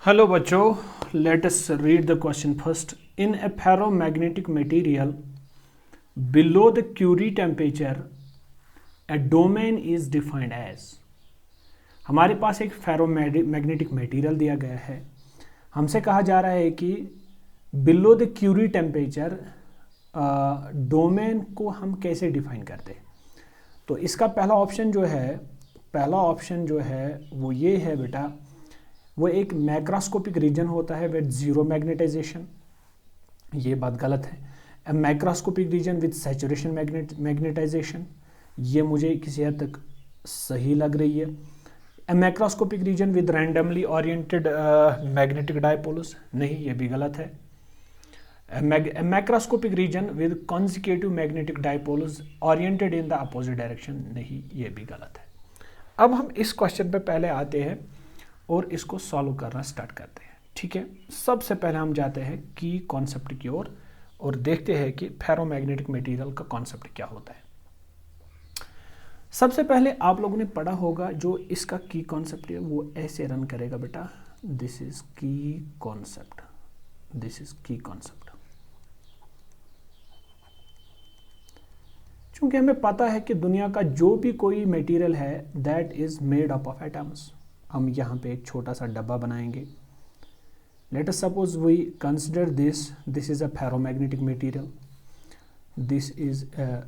Hello बच्चों, let us read the question first. In a ferromagnetic material, below the Curie temperature, a domain is defined as. हमारे पास एक ferromagnetic material दिया गया है. हमसे कहा जा रहा है कि below the Curie temperature domain को हम कैसे डिफाइन करते हैं. तो इसका पहला ऑप्शन जो है वो ये है बेटा, वो एक मैक्रोस्कोपिक रीजन होता है विद जीरो मैग्नेटाइजेशन. ये बात गलत है. A macroscopic region with saturation magnetization, ये मुझे किसी हद तक सही लग रही है. A macroscopic region with randomly oriented magnetic dipoles, नहीं, ये भी गलत है. A macroscopic region with consecutive magnetic dipoles oriented in the opposite direction, नहीं, ये भी गलत है. अब हम इस क्वेश्चन पे पहले आते हैं और इसको सॉल्व करना स्टार्ट करते हैं. ठीक है, सबसे पहले हम जाते हैं की कॉन्सेप्ट की ओर और देखते हैं कि फेरोमैग्नेटिक मटेरियल का कॉन्सेप्ट क्या होता है. सबसे पहले आप लोगों ने पढ़ा होगा जो इसका की कॉन्सेप्ट है वो ऐसे रन करेगा बेटा, दिस इज की कॉन्सेप्ट, दिस इज की कॉन्सेप्ट. चूंकि हमें पता है कि दुनिया का जो भी कोई मटेरियल है that is made up of atoms, हम यहाँ पे एक छोटा सा डब्बा बनाएंगे. Let us suppose we consider this is a ferromagnetic material, this is a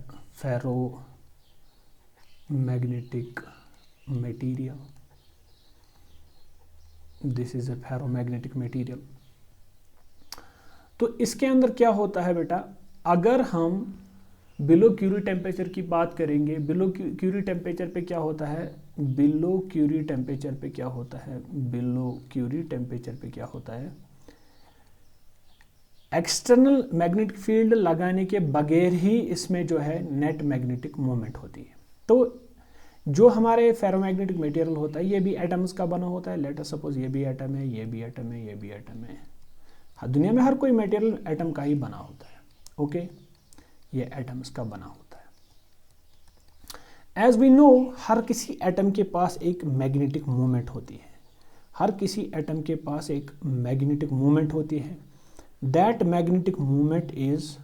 ferromagnetic material, this is a ferromagnetic material. तो इसके अंदर क्या होता है बेटा, अगर हम बिलो क्यूरी टेम्परेचर की बात करेंगे, बिलो क्यूरी टेम्परेचर पे क्या होता है, बिलो क्यूरी टेम्परेचर पे क्या होता है, बिलो क्यूरी टेम्परेचर पे क्या होता है, एक्सटर्नल मैग्नेटिक फील्ड लगाने के बगैर ही इसमें जो है नेट मैग्नेटिक मोमेंट होती है. तो जो हमारे फेरोमैग्नेटिक मटेरियल होता है ये भी एटम्स का बना होता है. लेट अस सपोज ये भी एटम है, ये भी एटम है, ये भी एटम है. हाँ, दुनिया में हर कोई मटेरियल एटम का ही बना होता है. ओके, ये एटम्स का बना होता है. एज वी नो, हर किसी एटम के पास एक मैग्नेटिक मूवमेंट होती है, हर किसी एटम के पास एक मैग्नेटिक मूवमेंट होती है. That magnetic movement is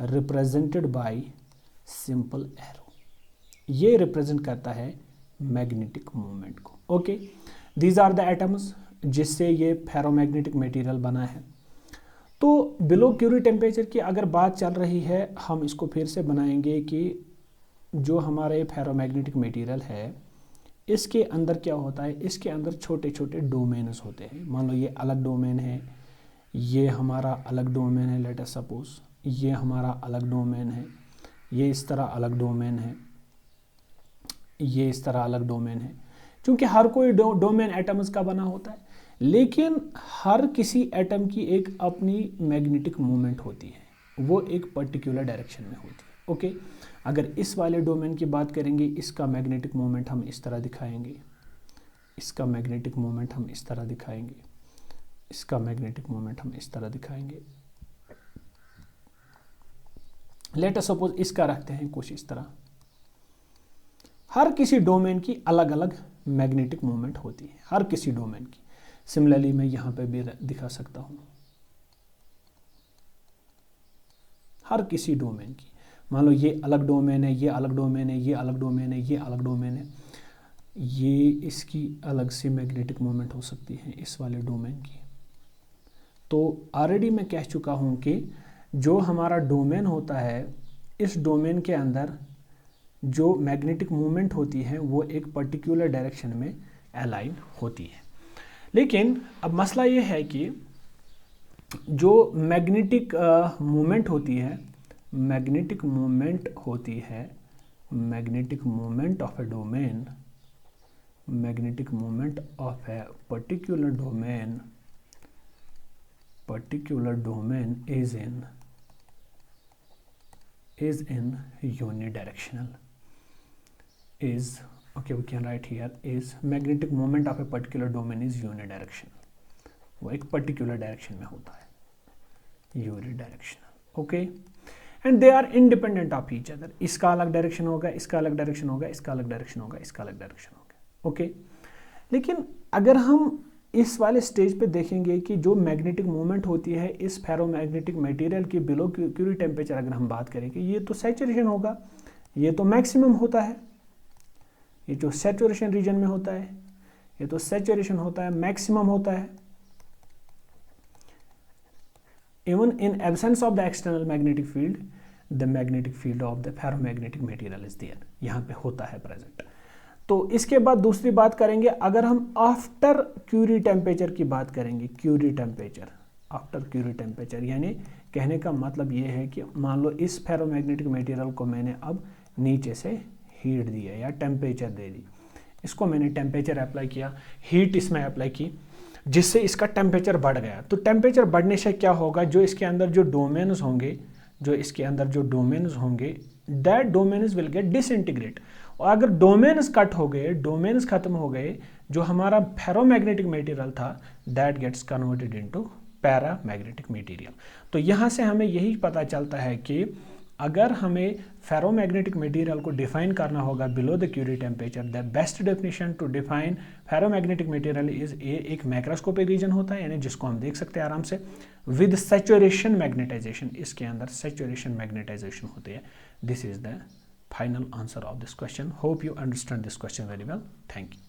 represented by simple arrow. ये रिप्रेजेंट करता है मैग्नेटिक मूवमेंट को. Okay, these are the atoms जिससे ये फेरोमैग्नेटिक मटेरियल बना है. तो बिलो क्यूरी टेम्परेचर की अगर बात चल रही है, हम इसको फिर से बनाएंगे कि जो हमारे फेरोमैग्नेटिक मटेरियल है इसके अंदर क्या होता है, इसके अंदर छोटे छोटे डोमेन्स होते हैं. मान लो ये अलग डोमेन है, ये हमारा अलग डोमेन है. लेट अस सपोज ये हमारा अलग डोमेन है, ये इस तरह अलग डोमेन है, ये इस तरह अलग डोमेन है. क्योंकि हर कोई डोमेन एटम्स का बना होता है, लेकिन हर किसी एटम की एक अपनी मैग्नेटिक मूवमेंट होती है, वो एक पर्टिकुलर डायरेक्शन में होती है. ओके, अगर इस वाले डोमेन की बात करेंगे, इसका मैग्नेटिक मूवमेंट हम इस तरह दिखाएंगे, इसका मैग्नेटिक मूवमेंट हम इस तरह दिखाएंगे, इसका मैग्नेटिक मूवमेंट हम इस तरह दिखाएंगे. लेट अस सपोज इसका रखते हैं कुछ इस तरह. हर किसी डोमेन की अलग अलग मैग्नेटिक मूवमेंट होती है, हर किसी डोमेन की. सिमिलरली मैं यहां पे भी दिखा सकता हूं, हर किसी डोमेन की. मान लो ये अलग डोमेन है, ये अलग डोमेन है, ये अलग डोमेन है, ये अलग डोमेन है, ये इसकी अलग से मैग्नेटिक मूवमेंट हो सकती है इस वाले डोमेन की. तो ऑलरेडी मैं कह चुका हूं कि जो हमारा डोमेन होता है, इस डोमेन के अंदर जो मैग्नेटिक मूवमेंट होती है वो एक पर्टिकुलर डायरेक्शन में अलाइन होती है. लेकिन अब मसला ये है कि जो मैग्नेटिक मूवमेंट होती है, magnetic movement of A domain, magnetic movement of a particular domain is in unidirectional. Okay, we can write here is magnetic moment of a particular domain is unidirectional. वो एक पर्टिकुलर डायरेक्शन में होता है, unidirectional. Okay, and they are independent of each other. इसका अलग direction होगा, इसका अलग डायरेक्शन होगा, इसका अलग डायरेक्शन होगा, इसका अलग डायरेक्शन होगा. ओके, लेकिन अगर हम इस वाले स्टेज पे देखेंगे कि जो मैग्नेटिक मूवमेंट होती है इस फेरोमैग्नेटिक मटेरियल की बिलो क्यूरी टेम्परेचर अगर हम बात करेंगे, ये तो सैचुरेशन होगा, ये तो मैक्सिमम होता है, ये जो सैचुरेशन रीजन में होता है ये तो सैचुरेशन होता है, मैक्सिमम होता है। Even in absence of the external magnetic field the magnetic field of the ferromagnetic material is there, यहाँ पे होता है प्रेजेंट। तो इसके बाद दूसरी बात करेंगे, अगर हम आफ्टर क्यूरी टेम्परेचर की बात करेंगे, Curie temperature, after Curie temperature यानी कहने का मतलब ये है कि मान लो इस फेरोमैग्नेटिक मटेरियल को मैंने अब नीचे से हीट दिया या टेम्परेचर दे दी, इसको मैंने टेम्परेचर अप्लाई किया, हीट इसमें अप्लाई की, जिससे इसका टेम्परेचर बढ़ गया। तो टेम्परेचर बढ़ने से क्या होगा, जो इसके अंदर जो डोमेन्स होंगे, जो इसके अंदर जो डोमेन्स होंगे, that domains will get disintegrate. और अगर डोमेन्स कट हो गए, डोमेन्स खत्म हो गए, जो हमारा फेरोमैग्नेटिक मटेरियल था that gets converted into paramagnetic material. तो यहाँ से हमें यही पता चलता है कि अगर हमें फेरोमैग्नेटिक मटेरियल को डिफाइन करना होगा below the Curie temperature, the best definition to define ferromagnetic material is एक मैक्रोस्कोपिक रीजन होता है, यानी जिसको हम देख सकते हैं आराम से, विद सैचुरेशन मैग्नेटाइजेशन, इसके अंदर सैचुरेशन मैग्नेटाइजेशन होती है। This is the final answer of this question. Hope you understand this question very well. Thank you.